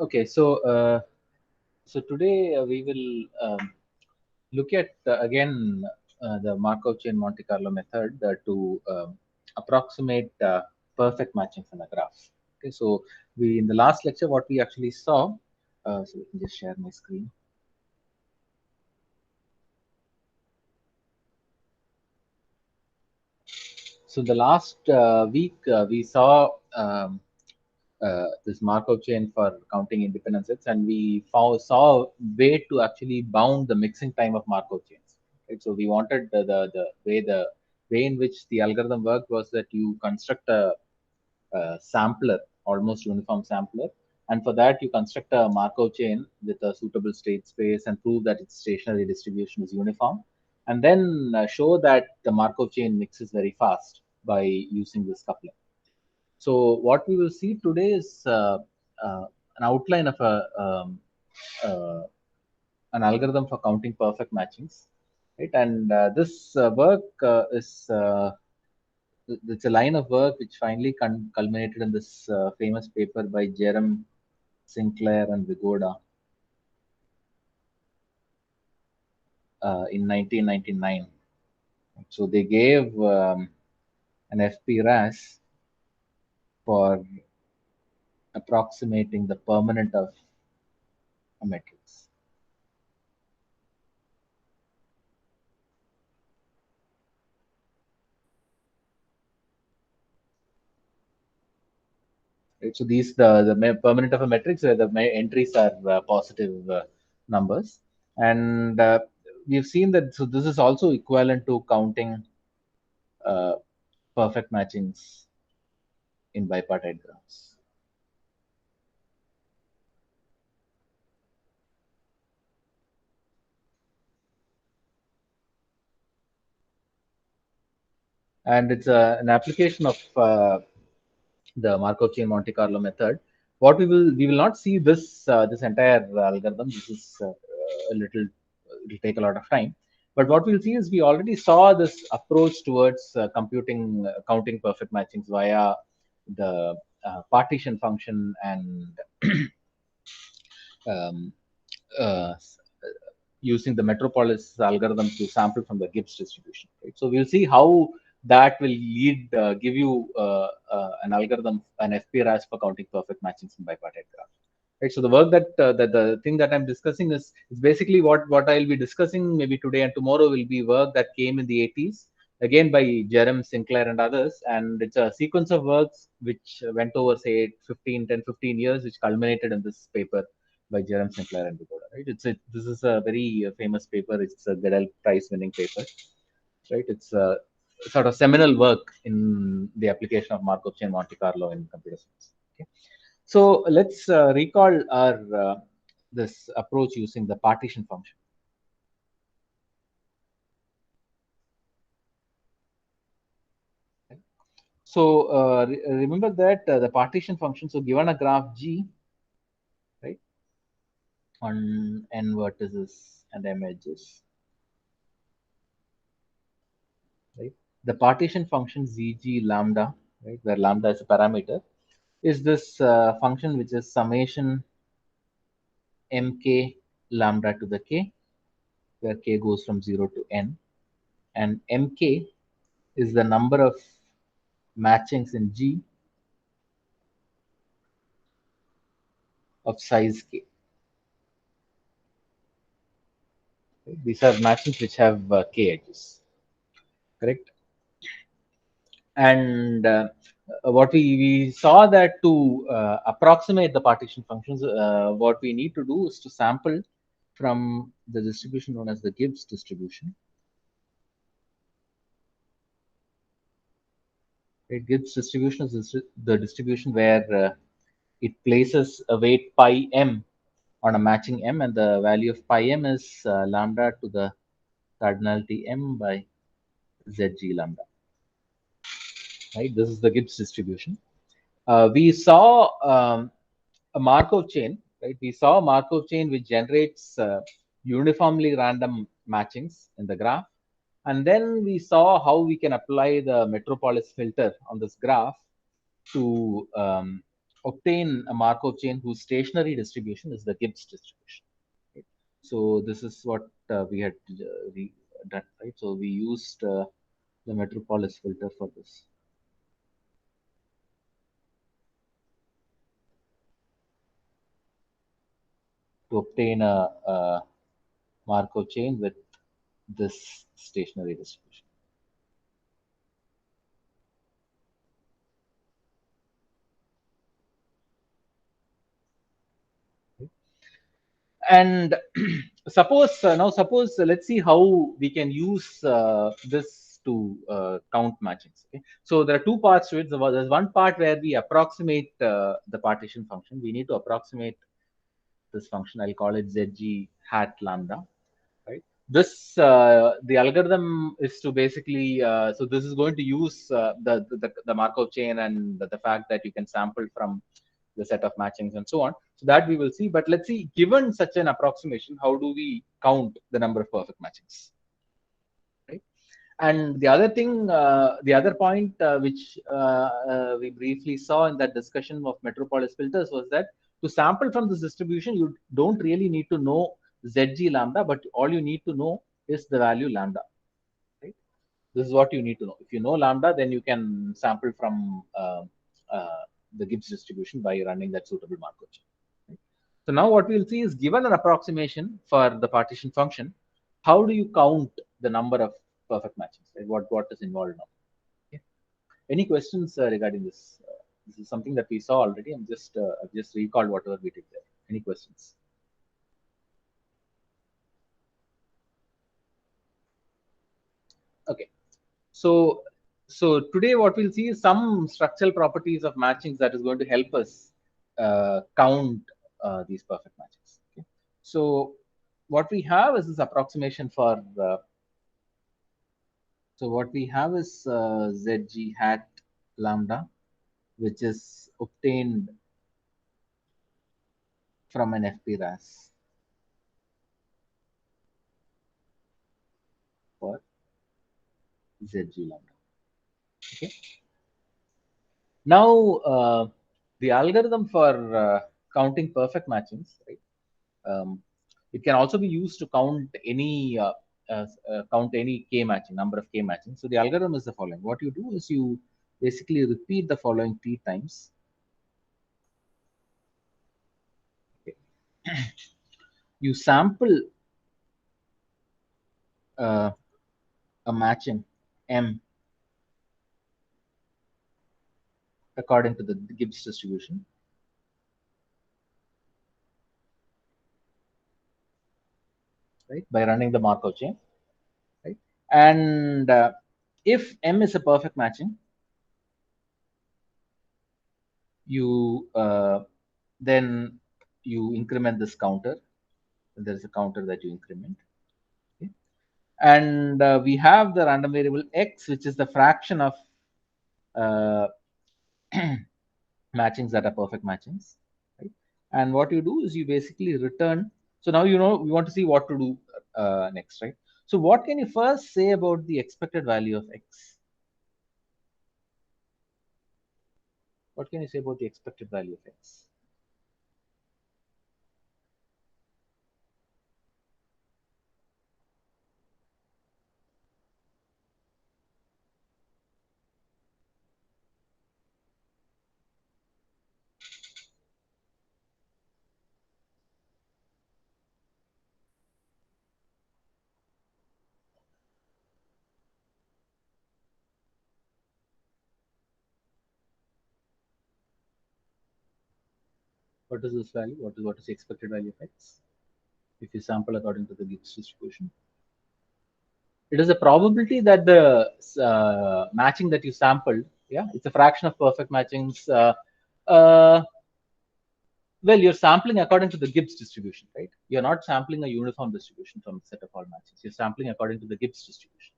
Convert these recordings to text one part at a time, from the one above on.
Okay, so today we will look at again the Markov chain Monte Carlo method to approximate perfect matchings in a graph. Okay, so we in the last lecture what we actually saw. So let me just share my screen. So the last week we saw this Markov chain for counting independent sets, and we saw a way to actually bound the mixing time of Markov chains. Right? So we wanted the way in which the algorithm worked was that you construct a sampler, almost uniform sampler, and for that you construct a Markov chain with a suitable state space and prove that its stationary distribution is uniform, and then show that the Markov chain mixes very fast by using this coupling. So what we will see today is an outline of uh, an algorithm for counting perfect matchings, right? And this work is it's a line of work which finally culminated in this famous paper by Jerem, Sinclair, and Vigoda in 1999. So they gave an FP-RAS for approximating the permanent of a matrix. Right? So these the permanent of a matrix where the entries are positive numbers, and we've seen that. So this is also equivalent to counting uh, perfect matchings in bipartite graphs. And it's an application of the Markov chain Monte Carlo method. What we will not see this entire algorithm. This is a little it will take a lot of time. But what we'll see is we already saw this approach towards computing counting perfect matchings via the partition function and um, uh, using the Metropolis algorithm to sample from the Gibbs distribution. Right? So we'll see how that will give you an algorithm, an FP-RAS for counting perfect matchings in bipartite graph. Right. So the work that the thing that I'm discussing is basically what I'll be discussing maybe today and tomorrow will be work that came in the 80s again by Jerem Sinclair and others, and it's a sequence of works which went over say 15 years, which culminated in this paper by Jerem Sinclair and Vigoda. Right. This is a very famous paper. It's a Gödel Prize winning paper. Right. It's a sort of seminal work in the application of Markov chain Monte Carlo in computer science. Okay. So let's recall our this approach using the partition function. So remember that the partition function. So given a graph G, right, on n vertices and m edges, right, the partition function ZG lambda, right, where lambda is a parameter, is this function which is summation mk lambda to the k, where k goes from 0 to n, and mk is the number of matchings in G of size k. Right? These are matchings which have k edges, correct? And what we saw that to approximate the partition functions, what we need to do is to sample from the distribution known as the Gibbs distribution. Right? Gibbs distribution is the distribution where it places a weight pi m on a matching m, and the value of pi m is lambda to the cardinality m by zg lambda. Right, this is the Gibbs distribution. We saw a Markov chain, right? We saw a Markov chain which generates uniformly random matchings in the graph. And then we saw how we can apply the Metropolis filter on this graph to obtain a Markov chain whose stationary distribution is the Gibbs distribution. Right? So this is what we had done, right? So we used the Metropolis filter for this. To obtain a Markov chain with this stationary distribution. And suppose let's see how we can use this to count matchings. Okay, so there are two parts to it. There's one part where we approximate the partition function. We need to approximate this function. I'll call it zg hat lambda, right? This the algorithm is to basically so this is going to use the Markov chain and the fact that you can sample from the set of matchings and so on. So that we will see. But let's see, given such an approximation, how do we count the number of perfect matchings? Right. And the other thing, the other point which we briefly saw in that discussion of Metropolis filters was that to sample from this distribution, you don't really need to know ZG lambda, but all you need to know is the value lambda. Right. This is what you need to know. If you know lambda, then you can sample from the Gibbs distribution by running that suitable Markov chain. Right? So now what we'll see is, given an approximation for the partition function, how do you count the number of perfect matches? Right? What is involved now? Okay. Any questions regarding this? This is something that we saw already. I've just recalled whatever we did there. Any questions? Okay. So today what we'll see is some structural properties of matchings that is going to help us count these perfect matches. Okay. So what we have is this approximation for so what we have is zg hat lambda, which is obtained from an FP-RAS for zg lambda. Okay. Now the algorithm for counting perfect matchings, right? It can also be used to count any k matching, number of k matching. So the algorithm is the following. What you do is you basically repeat the following t times. Okay. You sample a matching m according to the Gibbs distribution. Right, by running the Markov chain, right? And if m is a perfect matching, you then you increment this counter. There is a counter that you increment. Okay? And we have the random variable x, which is the fraction of uh, matchings that are perfect matchings. Right? And what you do is you basically return. So now you know we want to see what to do next, right? So what can you first say about the expected value of x? What can you say about the expected value of x? What is this value? What is the expected value of x if you sample according to the Gibbs distribution? It is a probability that the matching that you sampled, yeah, it's a fraction of perfect matchings. Uh, well, you're sampling according to the Gibbs distribution, right? You're not sampling a uniform distribution from a set of all matches. You're sampling according to the Gibbs distribution,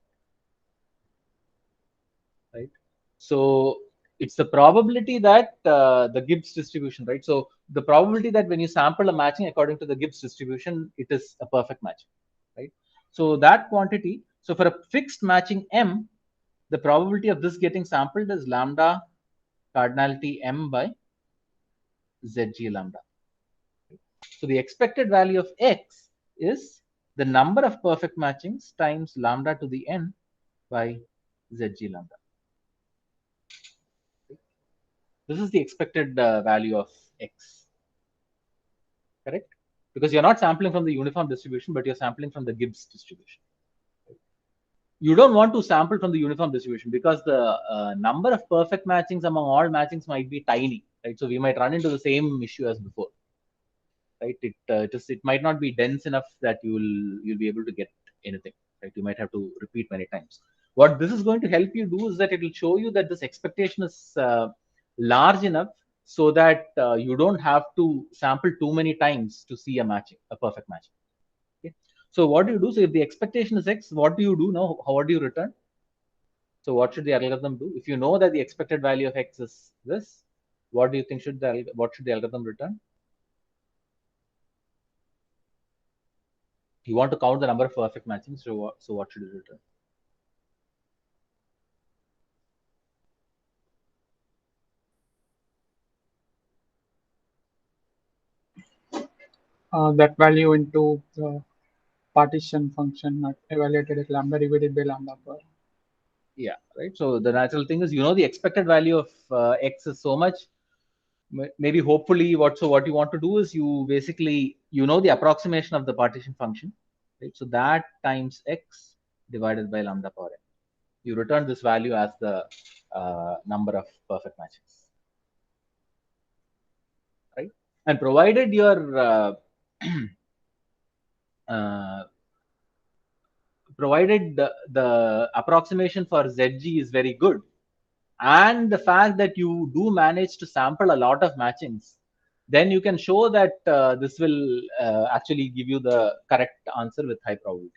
right? So it's the probability that the Gibbs distribution, right? So the probability that when you sample a matching according to the Gibbs distribution, it is a perfect match, right? So that quantity, so for a fixed matching M, the probability of this getting sampled is lambda cardinality M by Zg lambda. So the expected value of x is the number of perfect matchings times lambda to the n by Zg lambda. This is the expected value of x, correct? Because you're not sampling from the uniform distribution, but you're sampling from the Gibbs distribution. You don't want to sample from the uniform distribution because the number of perfect matchings among all matchings might be tiny, right? So we might run into the same issue as before, right? It might not be dense enough that you'll be able to get anything, right? You might have to repeat many times. What this is going to help you do is that it will show you that this expectation is large enough so that you don't have to sample too many times to see a perfect match. Okay. So what do you do? So if the expectation is x, what do you do now? What do you return? So what should the algorithm do? If you know that the expected value of x is this, what do you think what should the algorithm return? You want to count the number of perfect matchings, so what should it return? That value into the partition function not evaluated at lambda divided by lambda per. Yeah, right. So the natural thing is, the expected value of x is so much. Maybe hopefully what you want to do is you basically the approximation of the partition function, right? So that times x divided by lambda power n. You return this value as the number of perfect matches, right? And provided your uh, provided the approximation for Zg is very good, and the fact that you do manage to sample a lot of matchings, then you can show that this will actually give you the correct answer with high probability,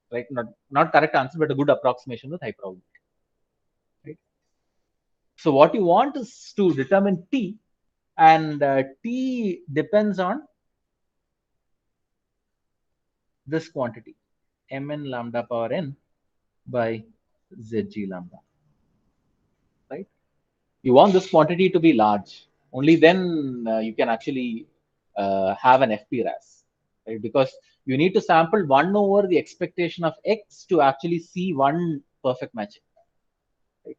right? Not correct answer, but a good approximation with high probability, right? So what you want is to determine t, and t depends on this quantity, mn lambda power n by Zg lambda, right? You want this quantity to be large. Only then you can actually have an FP-RAS, right? Because you need to sample 1 over the expectation of x to actually see one perfect matching. Right?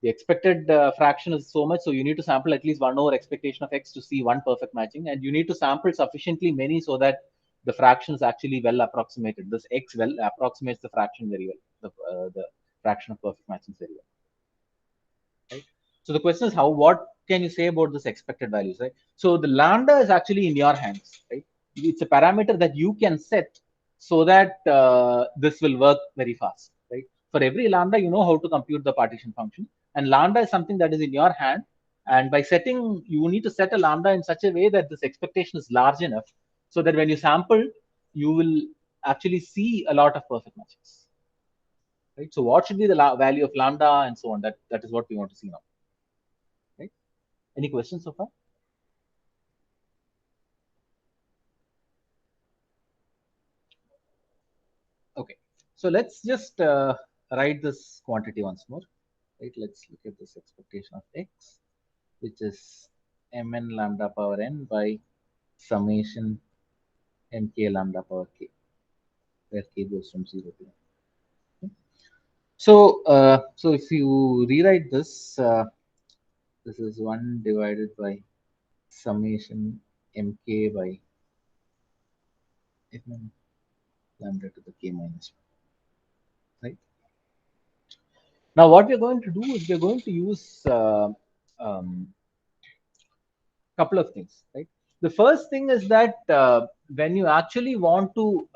The expected fraction is so much, so you need to sample at least 1 over expectation of x to see one perfect matching, and you need to sample sufficiently many so that the fraction is actually well approximated. This x well approximates the fraction very well, the fraction of perfect matchings very well. Right? So the question is what can you say about this expected values, right? So the lambda is actually in your hands, right? It's a parameter that you can set so that this will work very fast, right? For every lambda, you know how to compute the partition function, and lambda is something that is in your hand. And by setting, you need to set a lambda in such a way that this expectation is large enough so that when you sample, you will actually see a lot of perfect matches. Right? So what should be the value of lambda and so on? That is what we want to see now. Right? Any questions so far? Okay. So let's just write this quantity once more. Right? Let's look at this expectation of x, which is mn lambda power n by summation mk lambda power k, where k goes from 0 to 1. Okay. So if you rewrite this, this is 1 divided by summation mk by mn lambda to the k minus 1. Right? Now, what we're going to do is we're going to use um, couple of things, right? The first thing is that when you actually want to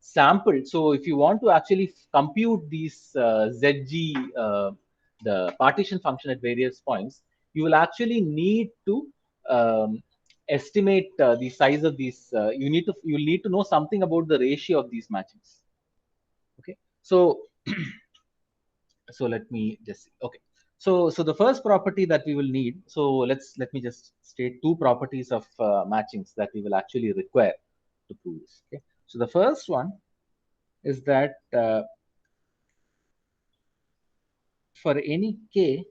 sample, so if you want to actually compute these ZG, the partition function at various points, you will actually need to estimate the size of these. You'll need to know something about the ratio of these matches. Okay, so so let me just see. Okay, so the first property that we will need, so let me just state two properties of matchings that we will actually require to prove this. Okay, so the first one is that for any k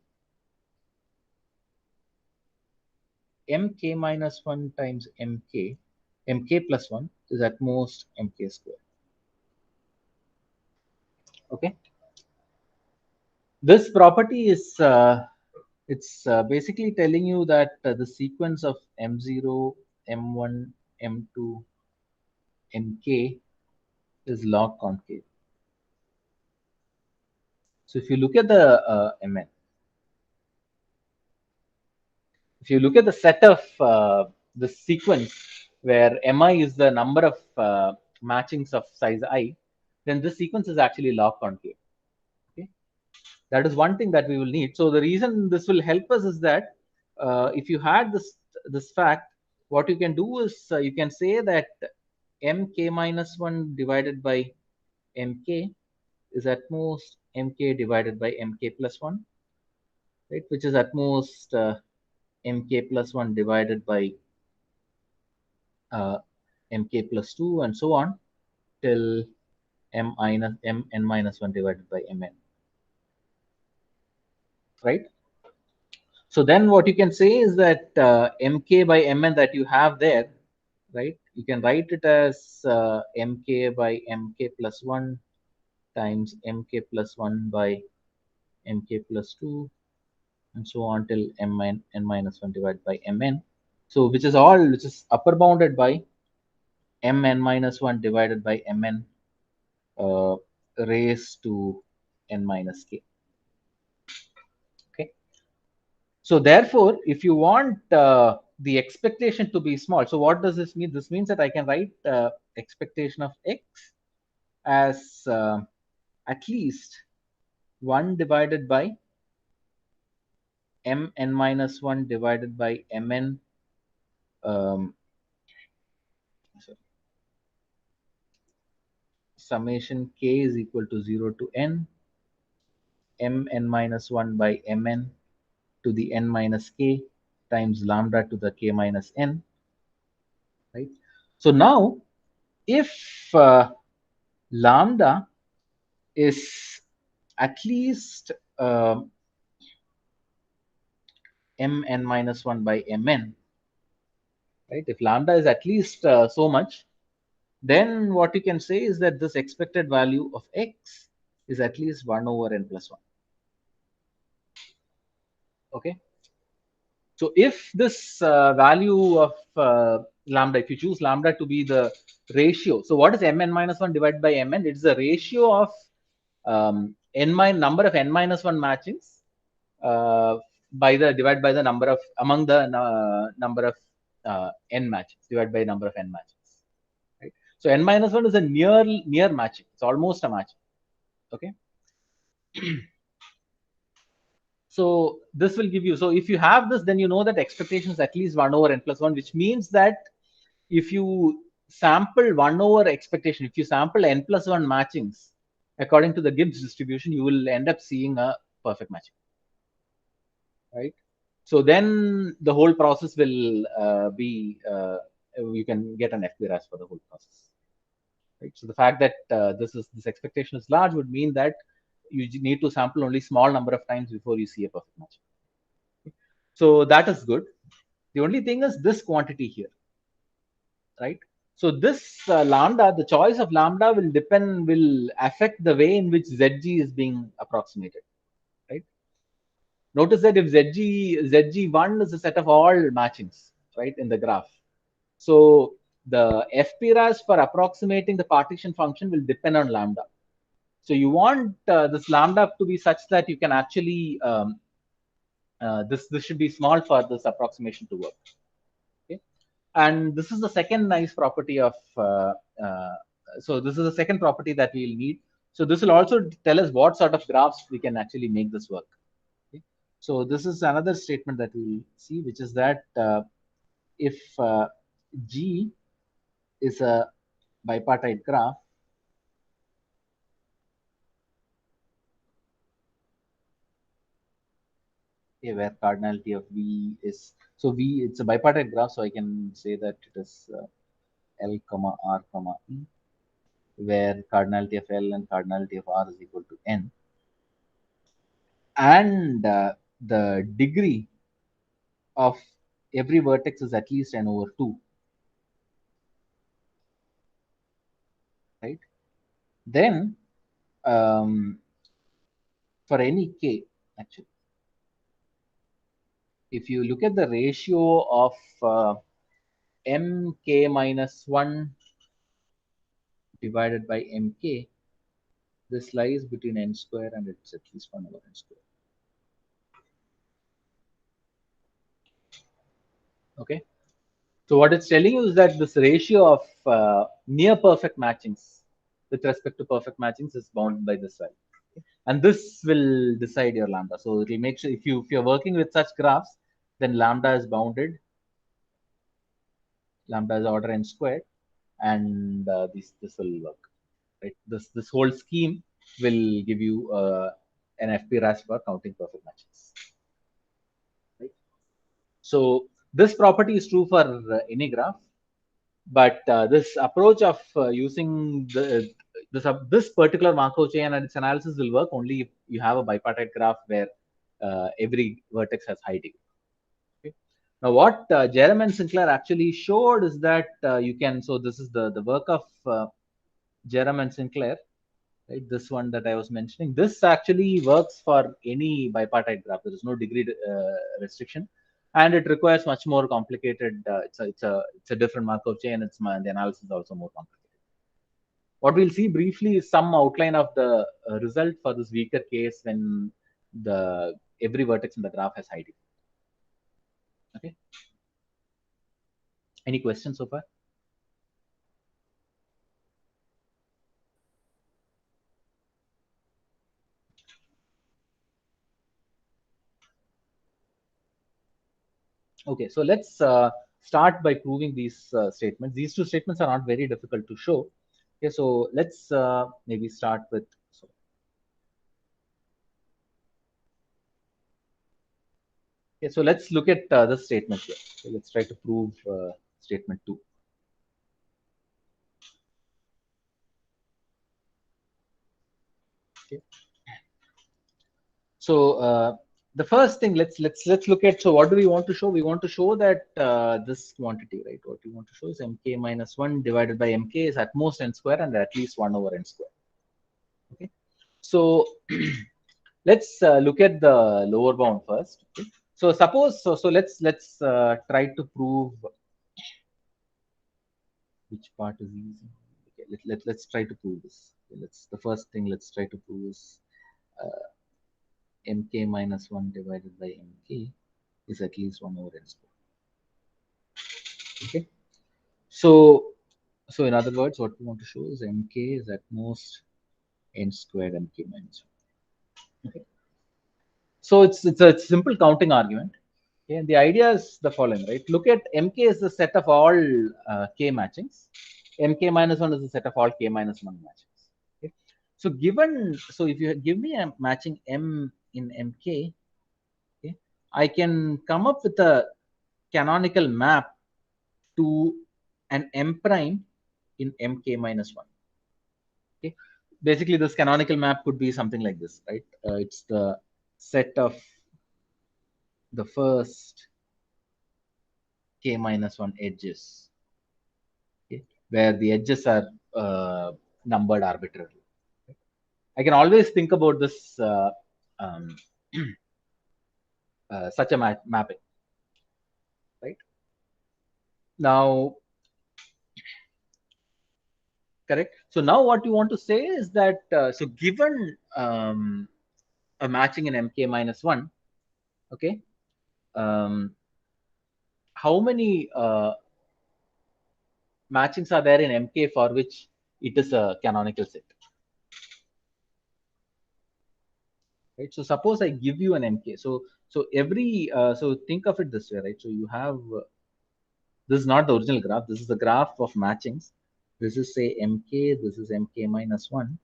mk minus 1 times mk plus 1 is at most mk square. Okay, this property is it's basically telling you that the sequence of m0, m1, m2, mk is log concave. So if you look at the mn, if you look at the set of the sequence where mi is the number of matchings of size I, then this sequence is actually log concave. Okay, that is one thing that we will need. So the reason this will help us is that if you had this fact, what you can do is you can say that mk minus 1 divided by mk is at most mk divided by mk plus 1, right, which is at most mk plus 1 divided by uh, mk plus 2 and so on till mn minus 1 divided by mn, right? So then what you can say is that mk by mn that you have there, right, you can write it as mk by mk plus 1 times mk plus 1 by mk plus 2 and so on till n minus 1 divided by mn. So which is upper bounded by mn minus 1 divided by mn uh, raised to n minus k. Okay. So therefore, if you want the expectation to be small, so what does this mean? This means that I can write expectation of x as at least 1 divided by mn minus 1 divided by mn um, summation k is equal to 0 to n mn minus 1 by mn to the n minus k times lambda to the k minus n, right? So now if lambda is at least mn minus 1 by mn, right, if lambda is at least so much, then what you can say is that this expected value of x is at least 1 over n plus 1. Okay, so if this value of lambda, if you choose lambda to be the ratio, so what is mn minus 1 divided by mn? It's the ratio of number of n minus 1 matchings by the divided by the number of among the number of n matches divided by number of n matches, right? So n minus 1 is a near matching. It's almost a matching. Okay. So this will give you, so if you have this, then you know that expectation is at least 1 over n plus 1, which means that if you sample 1 over expectation, if you sample n plus 1 matchings according to the Gibbs distribution, you will end up seeing a perfect matching, right? So then the whole process will be, you can get an FBRAS for the whole process, right? So the fact that this expectation is large would mean that you need to sample only small number of times before you see a perfect match. So that is good. The only thing is this quantity here, right? So this lambda, the choice of lambda will affect the way in which ZG is being approximated, right? Notice that if ZG1 is a set of all matchings, right, in the graph. So the FPRAS for approximating the partition function will depend on lambda. So you want this lambda to be such that you can actually, this should be small for this approximation to work. Okay. And this is the second nice property of, so this is the second property that we'll need. So this will also tell us what sort of graphs we can actually make this work. Okay. So this is another statement that we'll see, which is that if G is a bipartite graph, okay, where cardinality of V is, so V, it's a bipartite graph, so I can say that it is L comma R comma E, where cardinality of L and cardinality of R is equal to N, and the degree of every vertex is at least n over 2, right? Then for any k, actually, if you look at the ratio of mk minus 1 divided by mk, this lies between n square and it's at least 1 over n square. Okay. So what it's telling you is that this ratio of near perfect matchings with respect to perfect matchings is bounded by this value. Okay? And this will decide your lambda. So it will make sure if you're working with such graphs, then lambda is bounded. Lambda is order n squared, and this will work. Right? This whole scheme will give you an FP-RAS for counting perfect matches. Right? So this property is true for any graph, but this approach of using this particular Markov chain and its analysis will work only if you have a bipartite graph where every vertex has high degree. Okay. Now, what Jerem and Sinclair actually showed is that you can. So this is the work of Jerem and Sinclair. Right, this one that I was mentioning, this actually works for any bipartite graph. There is no degree restriction, and it requires much more complicated. It's a different Markov chain. The analysis is also more complicated. What we'll see briefly is some outline of the result for this weaker case when the every vertex in the graph has high degree. Okay. Any questions so far? Okay, so let's start by proving these statements. These two statements are not very difficult to show. Okay, so let's maybe start with. Okay, so let's look at this statement here. So let's try to prove statement 2. Okay. So the first thing, let's look at. So what do we want to show? We want to show that this quantity, right? What we want to show is mk minus 1 divided by mk is at most n square and at least 1 over n square. Okay. So let's look at the lower bound first. Okay. So suppose so let's try to prove which part is easy. Okay, let's try to prove this. Okay, the first thing let's try to prove is mk minus 1 divided by mk is at least 1 over n square. Okay. So in other words, what we want to show is mk is at most n squared mk minus 1. Okay. So it's a simple counting argument. Okay, and the idea is the following, right? Look at mk is the set of all k matchings. Mk minus 1 is the set of all k minus 1 matchings. Okay? So if you give me a matching m in mk, okay, I can come up with a canonical map to an m prime in mk minus 1. Okay, basically this canonical map could be something like this, right? It's the set of the first k minus 1 edges, okay, where the edges are numbered arbitrarily. I can always think about this um, such a mapping, right? Now, correct. So now what you want to say is that so given a matching in mk minus 1, okay, how many matchings are there in mk for which it is a canonical set? Right. So suppose I give you an mk. So every so think of it this way, right? So you have this is not the original graph. This is the graph of matchings. This is say mk. This is mk minus 1.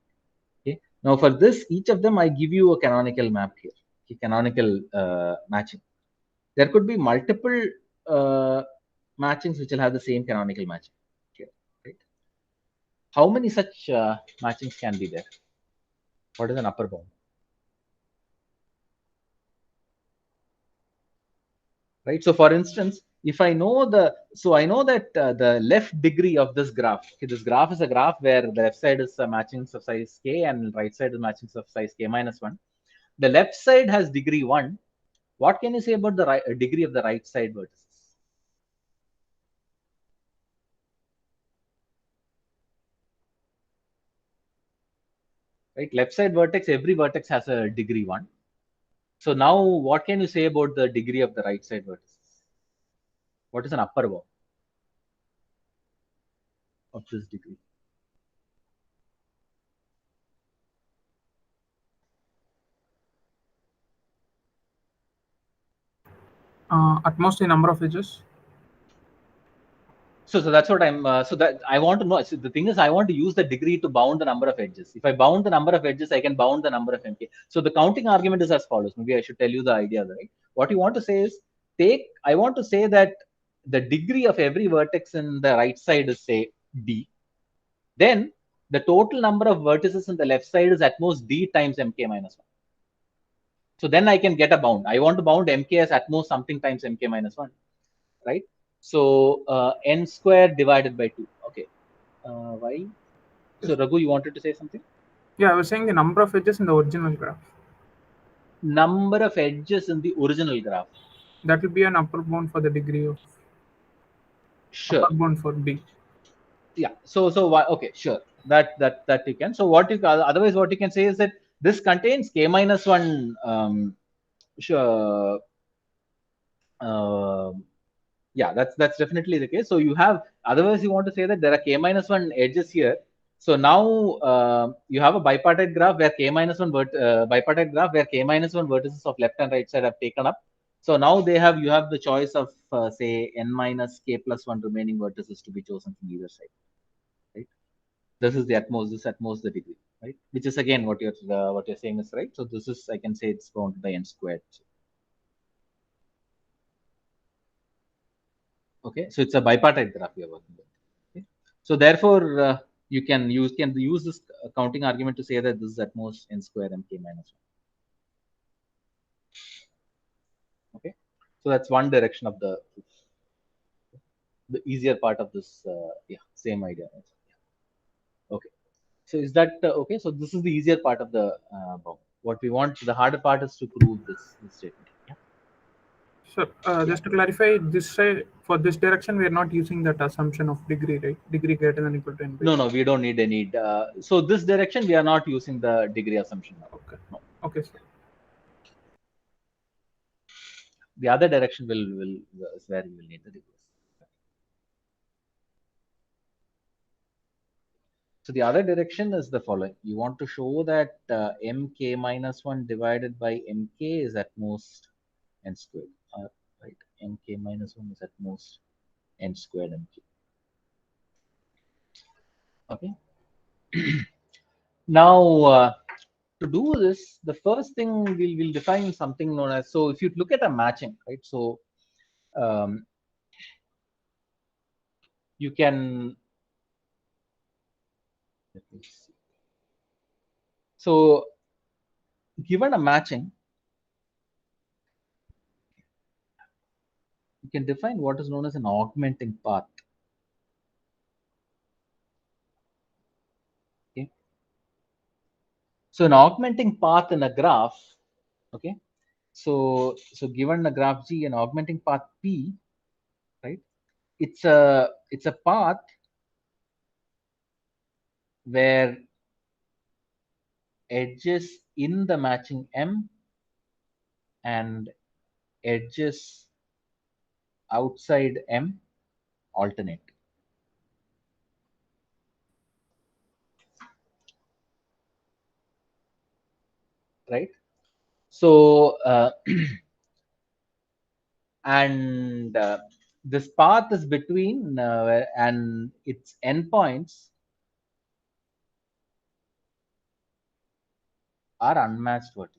Okay. Now for this, each of them I give you a canonical map here. Okay, canonical matching. There could be multiple matchings which will have the same canonical matching. Okay. Right. How many such matchings can be there? What is an upper bound? Right. So for instance, if I know so I know that the left degree of this graph, okay, this graph is a graph where the left side is matching of size k and right side is matching of size k minus 1. The left side has degree 1. What can you say about the degree of the right side vertices? Right, left side vertex, every vertex has a degree 1. So now what can you say about the degree of the right side vertices? What is an upper bound of this degree? At most the number of edges. So that's what I'm. So that I want to know. So the thing is, I want to use the degree to bound the number of edges. If I bound the number of edges, I can bound the number of MK. So the counting argument is as follows. Maybe I should tell you the idea, right? What you want to say is, I want to say that the degree of every vertex in the right side is say D. Then the total number of vertices in the left side is at most D times MK minus 1. So then I can get a bound. I want to bound MK as at most something times MK minus 1, right? So n squared divided by 2. Okay. Why? So Raghu, you wanted to say something? Yeah, I was saying the number of edges in the original graph. Number of edges in the original graph. That will be an upper bound for the degree of. Sure. Upper bound for D. Yeah. So why? Okay. Sure. That you can. So what you otherwise what you can say is that this contains k minus 1. Sure. Yeah, that's definitely the case. So you have, otherwise you want to say that there are k minus 1 edges here. So now you have a bipartite graph where k minus 1 bipartite graph where k minus 1 vertices of left and right side have taken up. So now you have the choice of say n minus k plus 1 remaining vertices to be chosen from either side, right? This is the at most the degree, right? Which is again what you're saying is right. So this is, I can say it's bounded by n squared. Okay, so it's a bipartite graph we are working with. Okay? So therefore, you can use this counting argument to say that this is at most n square mk minus 1. Okay, so that's one direction of the easier part of this. Yeah, same idea. Okay, so is that okay? So this is the easier part of the bound. What we want, the harder part is to prove this statement. Yeah. So just to clarify, this side for this direction we are not using that assumption of degree, right? Degree greater than or equal to n by No, 2. no, we don't need any. So this direction we are not using the degree assumption now. Okay. No. Okay, sir. The other direction will is where you will need the degree. So the other direction is the following. You want to show that mk minus 1 divided by mk is at most n squared. Right, mk minus 1 is at most n squared mk. Okay. Now, to do this, the first thing we'll define something known as, so if you look at a matching, right? So you can, let me see. So given a matching, you can define what is known as an augmenting path. Okay. So an augmenting path in a graph, okay. So given a graph G, an augmenting path P, right? It's a path where edges in the matching M and edges outside M alternate. Right. So and this path is between and its endpoints are unmatched vertices.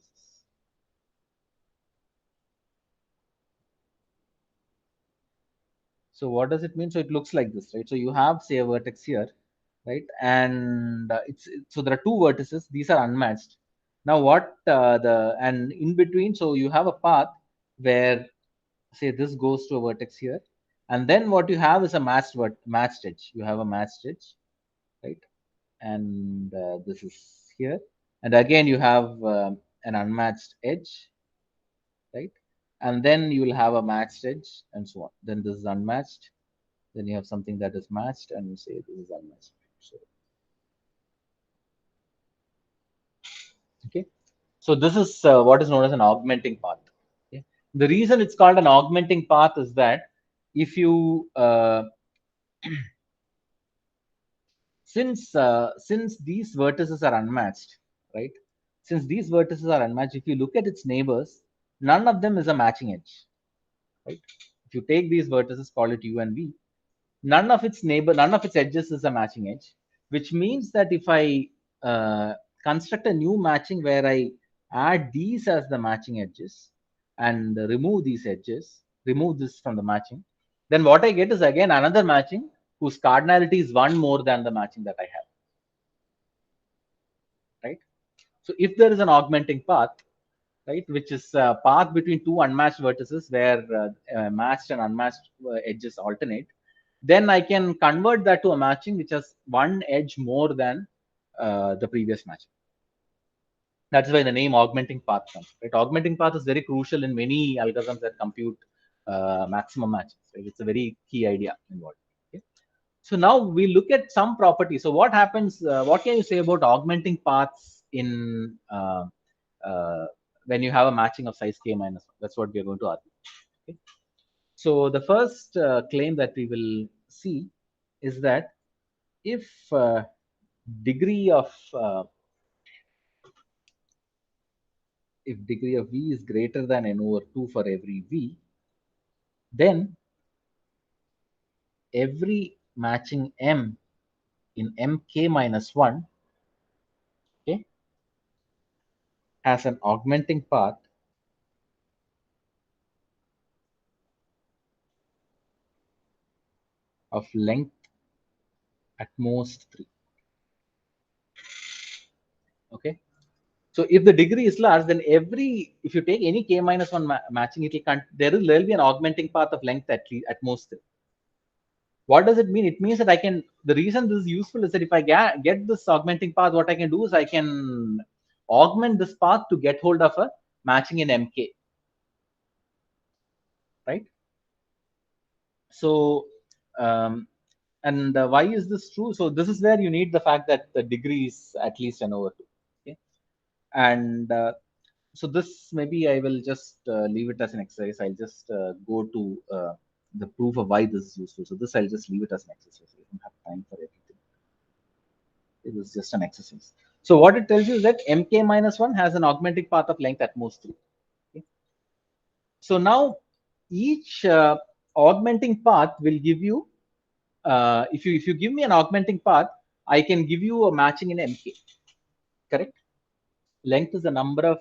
So what does it mean? So it looks like this, right? So you have, say, a vertex here, right? And so there are two vertices. These are unmatched. Now what and in between, so you have a path where say this goes to a vertex here, and then what you have is a matched edge. You have a matched edge, right? And this is here, and again you have an unmatched edge, right? And then you will have a matched edge, and so on. Then this is unmatched. Then you have something that is matched, and you say this is unmatched. So, okay. So this is what is known as an augmenting path. Okay? The reason it's called an augmenting path is that if you since these vertices are unmatched, right? Since these vertices are unmatched, if you look at its neighbors, none of them is a matching edge, right? If you take these vertices, call it U and V, none of its edges is a matching edge, which means that if I construct a new matching where I add these as the matching edges and remove these edges, remove this from the matching, then what I get is again another matching whose cardinality is one more than the matching that I have, right? So if there is an augmenting path, right, which is a path between two unmatched vertices where matched and unmatched edges alternate, then I can convert that to a matching which has one edge more than the previous matching. That's why the name augmenting path comes. Right? Augmenting path is very crucial in many algorithms that compute maximum matches. Right? It's a very key idea involved. Okay? So now we look at some properties. So what happens? What can you say about augmenting paths in when you have a matching of size k minus 1? That's what we are going to argue. Okay? So the first claim that we will see is that if degree of v is greater than n over 2 for every v, then every matching m in mk minus 1, okay, has an augmenting path of length at most 3. Okay. So if the degree is large, then if you take any k minus 1 matching, there will be an augmenting path of length at most 3. What does it mean? It means that the reason this is useful is that if I get this augmenting path, what I can do is I can augment this path to get hold of a matching in MK, right? So, and why is this true? So this is where you need the fact that the degree is at least n over 2. Okay? And so this maybe I will just leave it as an exercise. I'll just go to the proof of why this is useful. So this I'll just leave it as an exercise. I don't have time for everything. It was just an exercise. So what it tells you is that mk minus 1 has an augmenting path of length at most 3. Okay? So now each augmenting path will give you, if you give me an augmenting path, I can give you a matching in mk. Correct? Length is the number of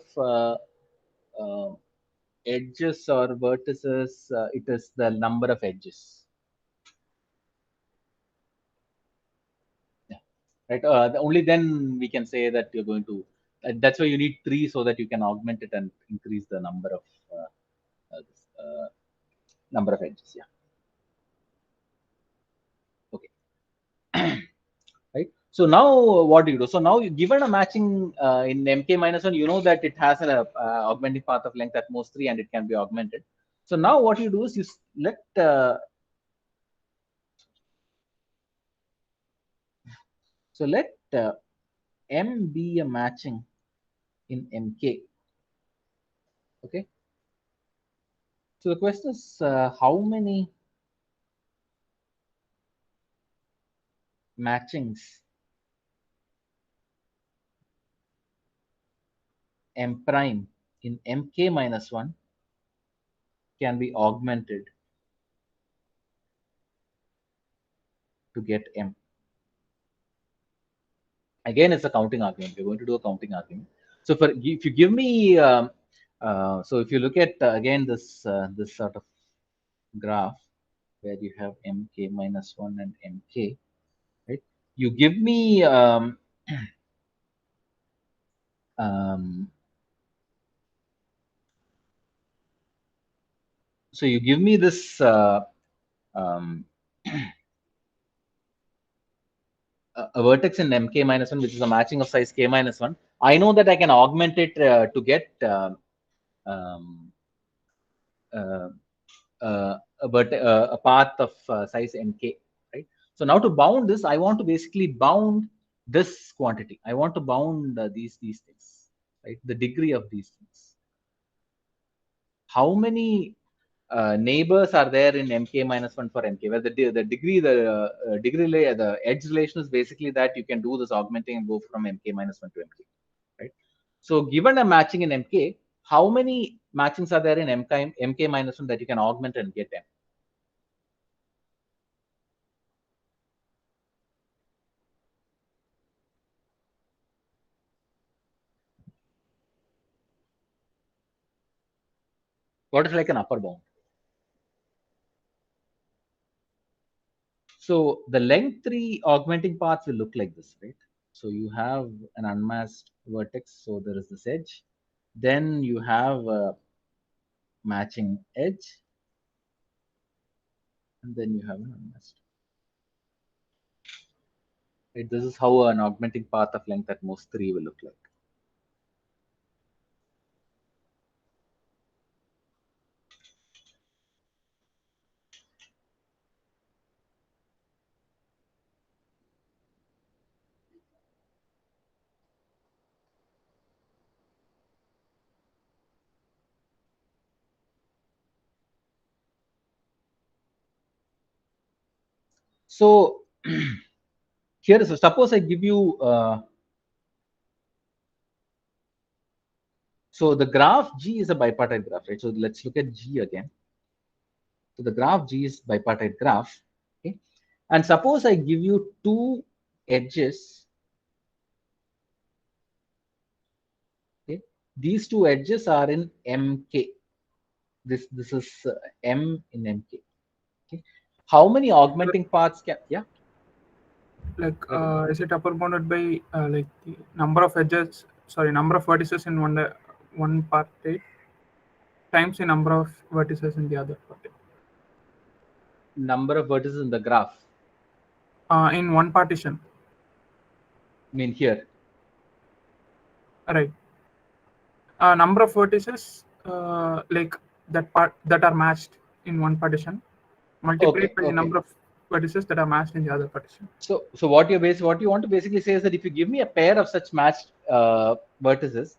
edges or vertices. It is the number of edges. Yeah. Right. Only then we can say that you're going to. That's why you need 3 so that you can augment it and increase the number of number of edges. Yeah. Okay. Right. So now what do you do? So now given a matching in mk minus 1, you know that it has an augmenting path of length at most 3 and it can be augmented. So now what you do is you let m be a matching in mk. Okay. So the question is how many matchings m prime in mk minus 1 can be augmented to get m. Again, it's a counting argument. We're going to do a counting argument. So if you give me, so if you look at again this sort of graph where you have mk minus 1 and mk, right? You give me um, so you give me this um, a vertex in mk minus 1, which is a matching of size k minus 1. I know that I can augment it to get um, uh, a path of size nk, right? So now to bound this, I want to basically bound this quantity. I want to bound these things, right? The degree of these things. How many neighbors are there in mk minus 1 for mk? Well, the degree, the edge relation is basically that you can do this augmenting and go from mk minus 1 to mk, right? So given a matching in mk, how many matchings are there in mk minus 1 that you can augment and get m? What is like an upper bound? So the length 3 augmenting paths will look like this, right? So you have an unmasked vertex. So there is this edge. Then you have a matching edge. And then you have an unmasked. Right? This is how an augmenting path of length at most 3 will look like. So here is, suppose I give you, so the graph G is a bipartite graph, right? So let's look at G again. So the graph G is bipartite graph, okay? And suppose I give you two edges, okay? These two edges are in MK. This is M in MK. Okay? How many augmenting paths can, yeah? Like, is it upper bounded by like the number of edges? Sorry, number of vertices in one part times the number of vertices in the other part. Number of vertices in the graph. In one partition. I mean here. Right. Number of vertices like that are matched in one partition multiplied by the number of vertices that are matched in the other partition. So what you want to basically say is that if you give me a pair of such matched vertices,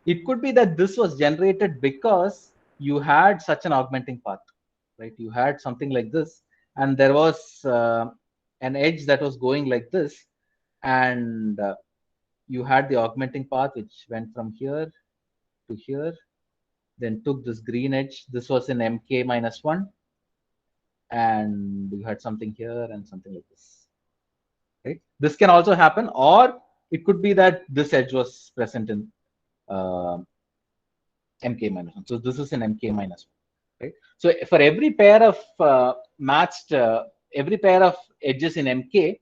it could be that this was generated because you had such an augmenting path, right? You had something like this, and there was an edge that was going like this, and you had the augmenting path which went from here to here, then took this green edge. This was in mk minus 1, and you had something here and something like this, right? This can also happen, or it could be that this edge was present in uh, mk minus 1. So this is in mk minus 1, right? So for every pair of every pair of edges in mk,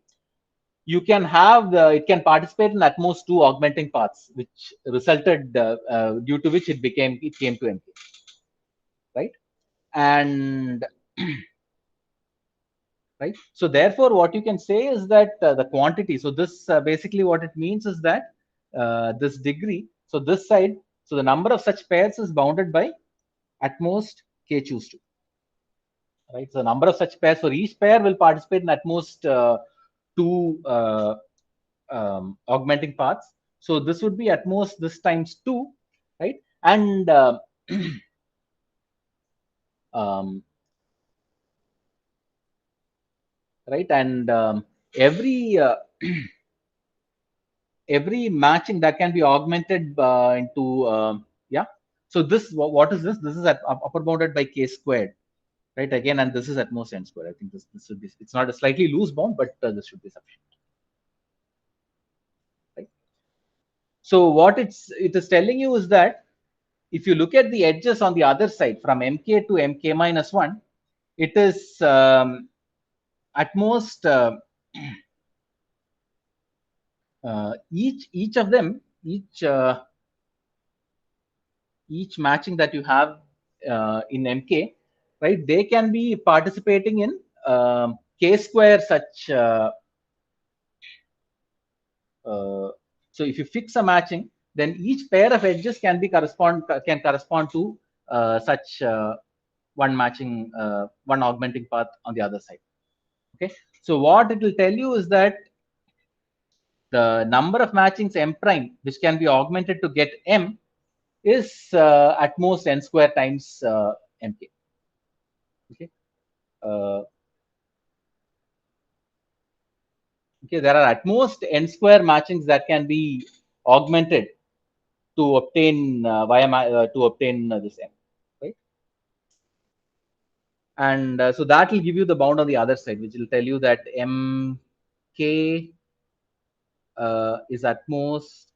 you can have it can participate in at most two augmenting paths, which resulted due to which it came to mk, right? And right, so therefore what you can say is that the quantity, so this basically what it means is that this degree, so this side, so the number of such pairs is bounded by at most k choose 2, right? So the number of such pairs for each pair will participate in at most two augmenting paths. So this would be at most this times 2, right? And um, right, and every every matching that can be augmented into yeah. So this, what is this? This is at upper bounded by k squared, right? Again, and this is at most n squared. I think this should be, it's not a slightly loose bound, but this should be sufficient, right? So what it is telling you is that if you look at the edges on the other side from mk to mk minus 1, it is at most each of them, each matching that you have in mk, right? They can be participating in k-square such. So if you fix a matching, then each pair of edges can correspond to such one matching, one augmenting path on the other side. Okay. So what it will tell you is that the number of matchings m prime which can be augmented to get m is at most n square times mk. Okay. Okay, there are at most n square matchings that can be augmented to obtain this m, right? And so that will give you the bound on the other side, which will tell you that mk is at most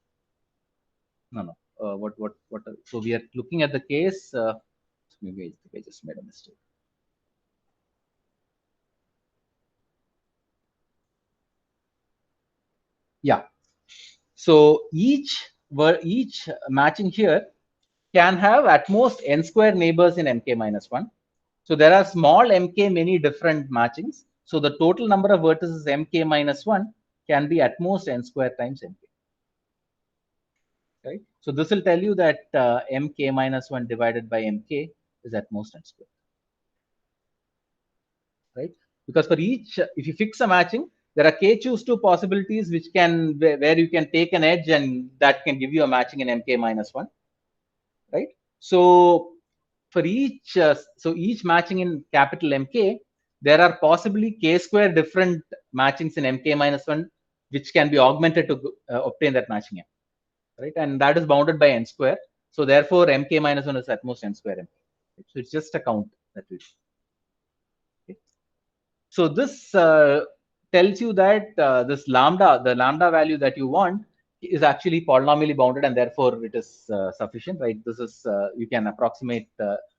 no. What? So we are looking at the case. Maybe I just made a mistake. Yeah. So each matching here can have at most n square neighbors in mk minus 1. So there are small mk many different matchings. So the total number of vertices mk minus 1 can be at most n square times mk. Right? So this will tell you that mk minus 1 divided by mk is at most n square. Right? Because for each, if you fix a matching, there are k choose 2 possibilities which can where you can take an edge and that can give you a matching in mk minus 1. Right? So for each each matching in capital mk, there are possibly k square different matchings in mk minus 1 which can be augmented to obtain that matching m, right? And that is bounded by n square. So therefore mk minus 1 is at most n square mk. So it's just a count that we do. Okay. So this tells you that this lambda, the lambda value that you want, is actually polynomially bounded, and therefore it is sufficient, right? This is you can approximate,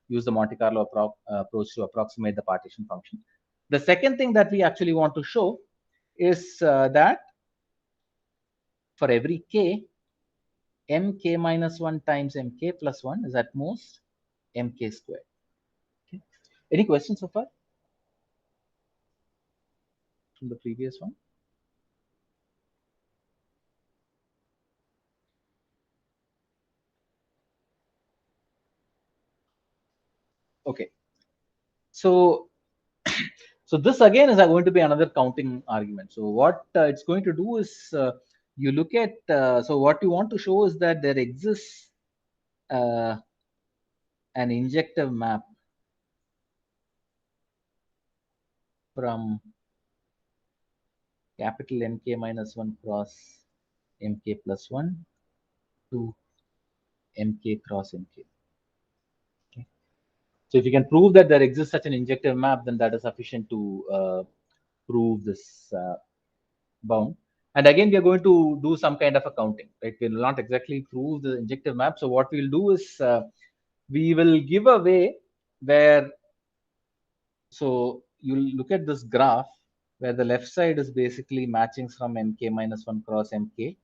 use the Monte Carlo approach to approximate the partition function. The second thing that we actually want to show is that for every k, mk minus 1 times mk plus 1 is at most mk squared. Okay. Any questions so far from the previous one? Okay. So so this again is going to be another counting argument. So what it's going to do is you look at, so what you want to show is that there exists an injective map from capital mk minus 1 cross mk plus 1 to mk cross mk. Okay. So if you can prove that there exists such an injective map, then that is sufficient to prove this bound. And again, we are going to do some kind of a counting, right? We will not exactly prove the injective map. So what we'll do is we will give a way where, so you'll look at this graph where the left side is basically matchings from mk minus 1 cross mk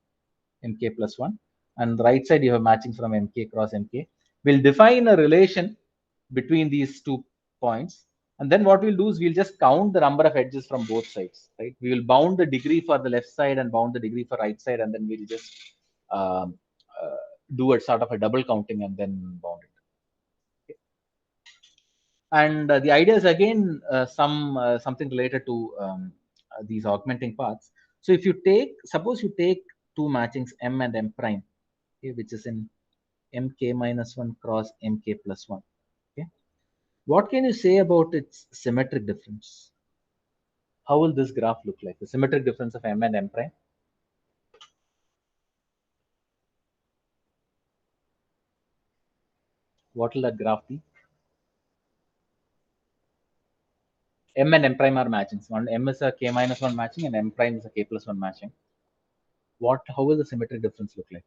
plus 1, and the right side you have matchings from mk cross mk. We'll define a relation between these 2 points, and then what we'll do is we'll just count the number of edges from both sides, right? We will bound the degree for the left side and bound the degree for right side, and then we'll just um, uh, do a sort of a double counting and then bound it. Okay. And the idea is again something related to these augmenting paths. So if you take, suppose you take 2 matchings m and m prime, okay, which is in mk minus 1 cross mk plus 1. Okay. What can you say about its symmetric difference? How will this graph look like? The symmetric difference of m and m prime? What will that graph be? M and m prime are matchings. One m is a k minus 1 matching and m prime is a k plus 1 matching. How will the symmetric difference look like?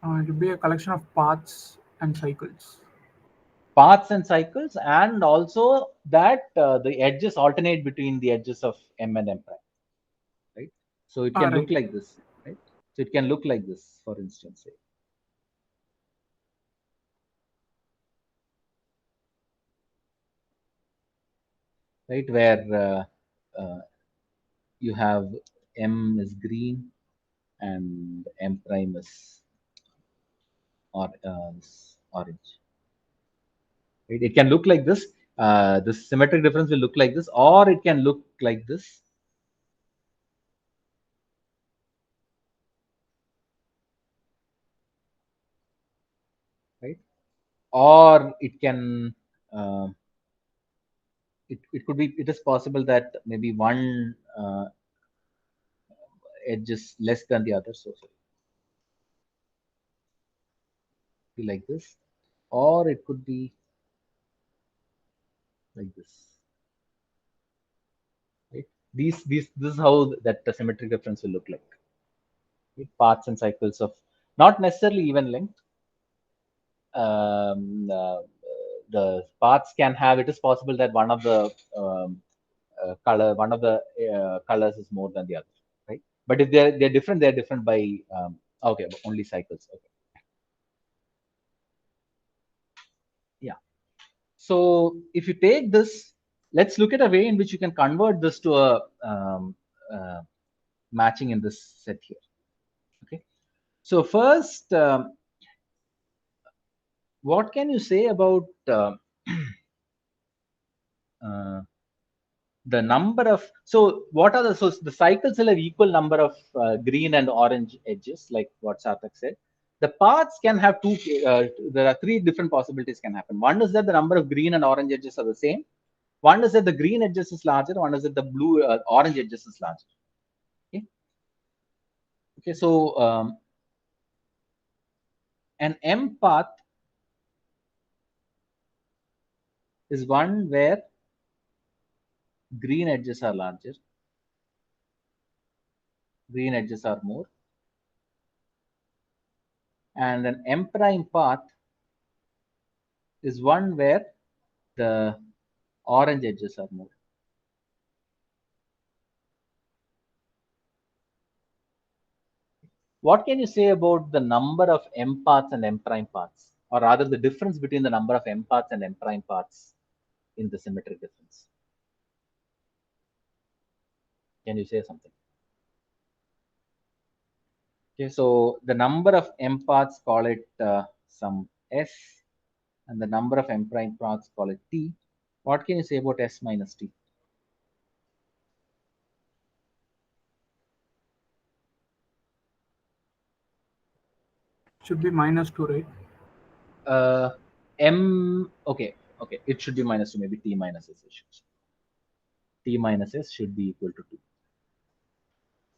It will be a collection of paths and cycles. Paths and cycles, and also that the edges alternate between the edges of m and m prime, right? So it can look Right. like this, right? So it can look like this, for instance. Say. right? Where you have M is green and M prime is orange. Right? It can look like this. This symmetric difference will look like this, or it can look like this. Right? Or it can uh, it could be, it is possible that maybe one edge is less than the other, so be like this, or it could be like this. Right? These this is how that the symmetric difference will look like. Right? Paths and cycles of not necessarily even length. Um, uh, the paths can have, it is possible that one of the one of the colors is more than the other, right? But if they're different, they're different by okay, only cycles. Okay, yeah. So if you take this, let's look at a way in which you can convert this to a uh, matching in this set here. Okay. So first, what can you say about uh, the number of, so what are the, so the cycles will have equal number of green and orange edges, like what Sarthak said. The paths can have two, there are three different possibilities can happen. One is that the number of green and orange edges are the same. One is that the green edges is larger. One is that the blue orange edges is larger. Okay. Okay. So an M path is one where green edges are larger, green edges are more, and an M prime path is one where the orange edges are more. What can you say about the number of M paths and M prime paths, or rather the difference between the number of M paths and M prime paths in the symmetric difference? Can you say something? Okay, so the number of M paths, call it some S, and the number of M prime paths, call it T. What can you say about S minus T? Should be -2, right? M, okay, okay, it should be minus 2, maybe T minus S issues. T minus S should be equal to 2,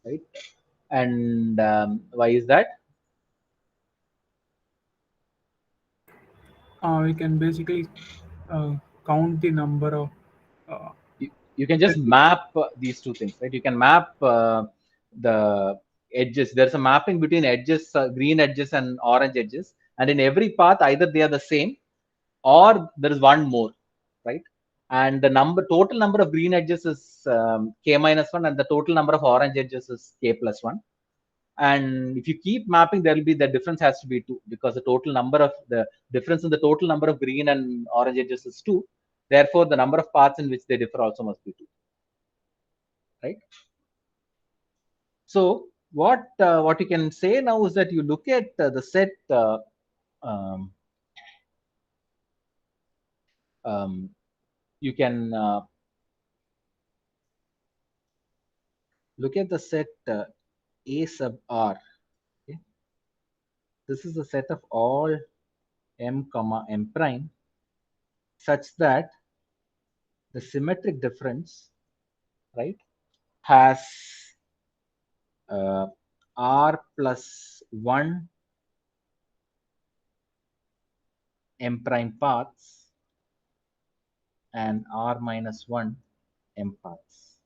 right? And why is that? We can basically count the number of uh, You can just map these two things, right? You can map the edges. There's a mapping between edges, green edges and orange edges, and in every path either they are the same or there is one more, right? And the total number of green edges is k minus 1, and the total number of orange edges is k plus 1. And if you keep mapping, there will be, the difference has to be 2, because the total number of the difference in the total number of green and orange edges is 2. Therefore the number of paths in which they differ also must be 2, right? So what you can say now is that you look at the set um, um, you can look at the set A sub R. Okay? This is a set of all M comma M prime such that the symmetric difference, right, has R plus 1 M prime paths and R minus 1 M paths.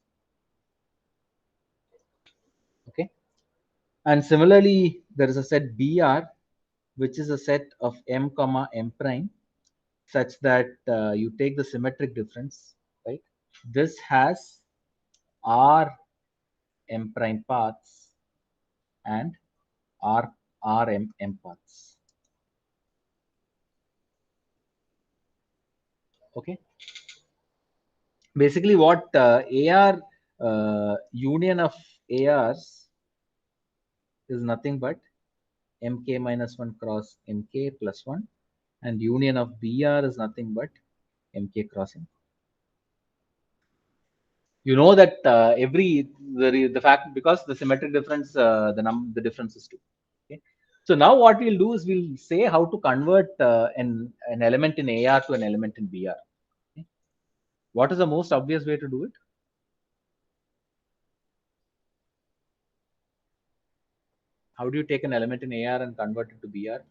Okay. And similarly, there is a set BR, which is a set of M comma M prime, such that you take the symmetric difference, right? This has R M prime paths and R M paths. Okay. basically what AR union of ARs is nothing but mk minus 1 cross mk plus 1, and union of BR is nothing but mk cross mk. You know that the fact, because the symmetric difference, the difference is 2. Okay. So now what we'll do is we'll say how to convert an element in AR to an element in BR. Okay. What is the most obvious way to do it? How do you take an element in AR and convert it to BR?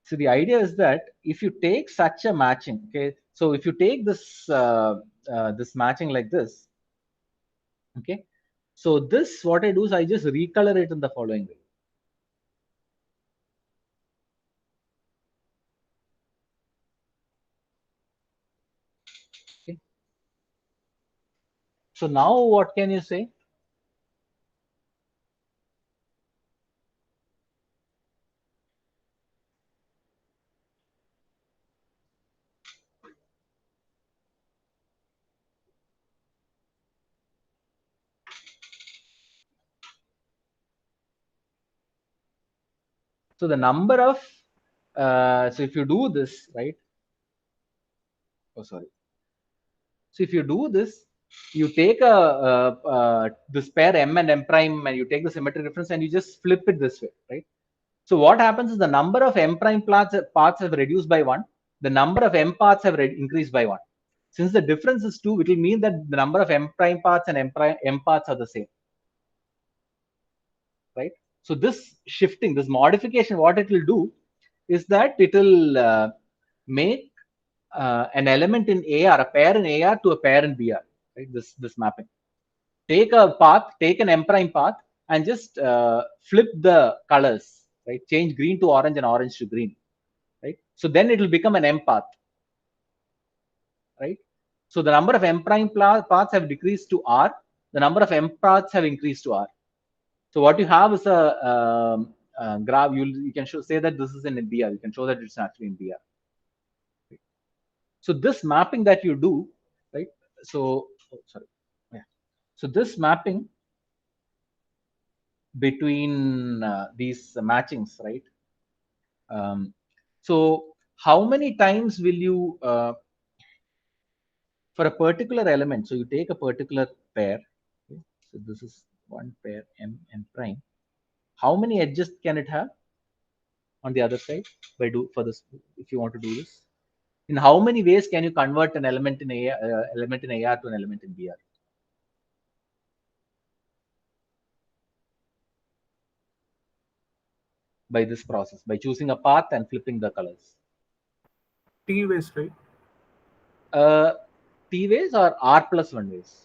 So the idea is that if you take such a matching, okay, so if you take this matching like this, okay, so this, what I do is I just recolor it in the following way. Okay. So now what can you say? So the number of, so if you do this, right? Oh, sorry. So if you do this, you take this pair M and M prime, and you take the symmetric difference and you just flip it this way, right? So what happens is the number of M prime paths have reduced by 1. The number of M paths have increased by 1. Since the difference is 2, it will mean that the number of M prime paths and M paths are the same, right? So this shifting, this modification, what it will do is that it will make an element in AR, a pair in AR to a pair in BR, right? This mapping. Take a path, take an M prime path, and just flip the colors, right? Change green to orange and orange to green, right? So then it will become an M path, right? So the number of M prime paths have decreased to R. The number of M paths have increased to R. So what you have is a graph. You can say that this is in BR. You can show that it's actually in BR. So this mapping that you do, right? So sorry, yeah. So this mapping between these matchings, right? So how many times will you for a particular element? So you take a particular pair. Okay? So this is one pair M prime. How many edges can it have on the other side by do for this? If you want to do this, in how many ways can you convert an element in AR to an element in BR? By this process, by choosing a path and flipping the colors. T ways, right? T ways or R plus 1 ways.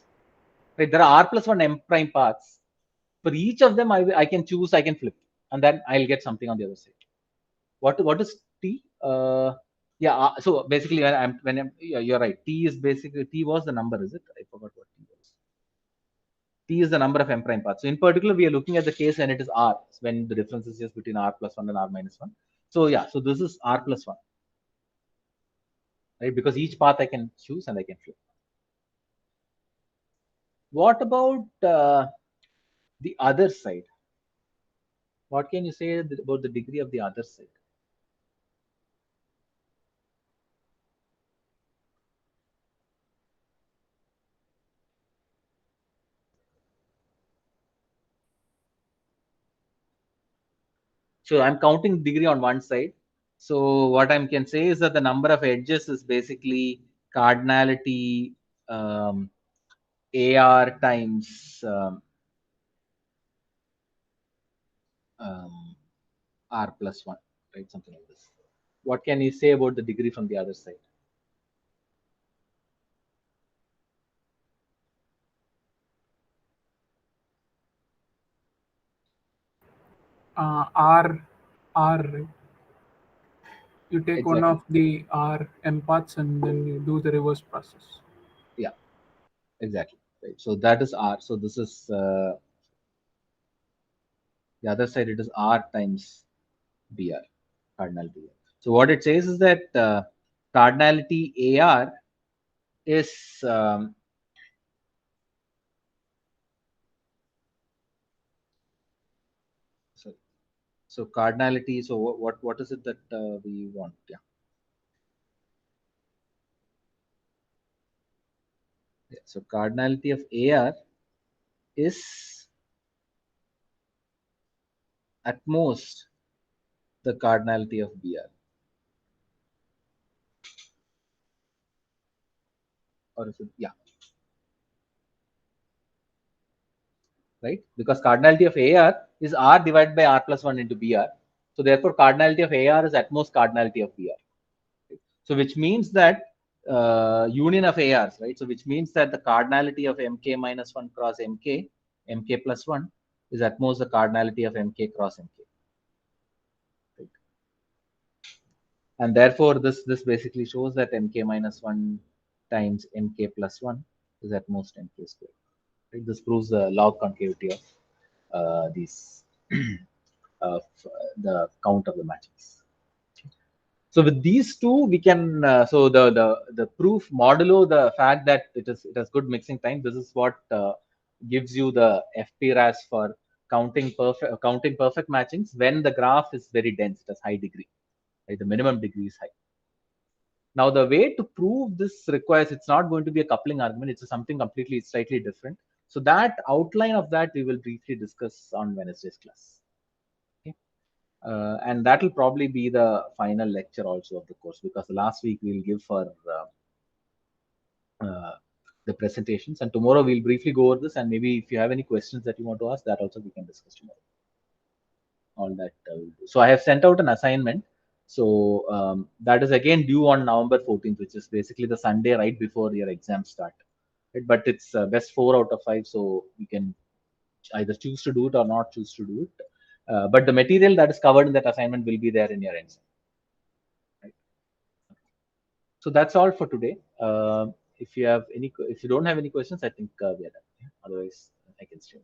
Right, there are R plus 1 M prime paths. For each of them, I can choose, I can flip, and then I'll get something on the other side. What is T? Yeah. So basically, yeah, you're right. T is basically, T was the number, is it? I forgot what T was. T is the number of M prime paths. So in particular, we are looking at the case when it is R, when the difference is just between R plus 1 and R minus 1. So yeah, so this is R plus 1, right? Because each path I can choose and I can flip. What about the other side? What can you say about the degree of the other side? So I'm counting degree on one side. So what I can say is that the number of edges is basically cardinality AR times R plus 1, right? Something like this. What can you say about the degree from the other side? R, right? You take one Exactly. of the R M paths and then you do the reverse process. Yeah, exactly. Right? So that is R. So this is the other side. It is R times BR, cardinality. So what it says is that cardinality AR is so cardinality. So what is it that we want? Yeah. So cardinality of AR is at most the cardinality of BR, or is it? Yeah, right. Because cardinality of AR is R divided by R plus 1 into BR. So therefore, cardinality of AR is at most cardinality of BR. So which means that union of ARs, right? So which means that the cardinality of MK minus 1 cross MK plus 1 is at most the cardinality of MK cross MK. Right? And therefore, this basically shows that MK minus 1 times MK plus 1 is at most MK squared. Right? This proves the log concavity of these of the count of the matches. So with these two, we can so the proof modulo the fact that it has good mixing time. This is what gives you the FPRAS for counting perfect matchings when the graph is very dense, it has high degree, right? The minimum degree is high. Now the way to prove this requires, it's not going to be a coupling argument, it's something completely slightly different. So that outline of that we will briefly discuss on Wednesday's class. Okay. And that will probably be the final lecture also of the course, because the last week we'll give for the presentations, and tomorrow we'll briefly go over this, and maybe if you have any questions that you want to ask, that also we can discuss tomorrow. All that we'll do. So I have sent out an assignment. So that is again due on November 14th, which is basically the Sunday right before your exams start. Right? But it's best 4 out of 5, so you can either choose to do it or not choose to do it. But the material that is covered in that assignment will be there in your answer. Right? So that's all for today. If you don't have any questions, I think we are done. Otherwise, I can stay.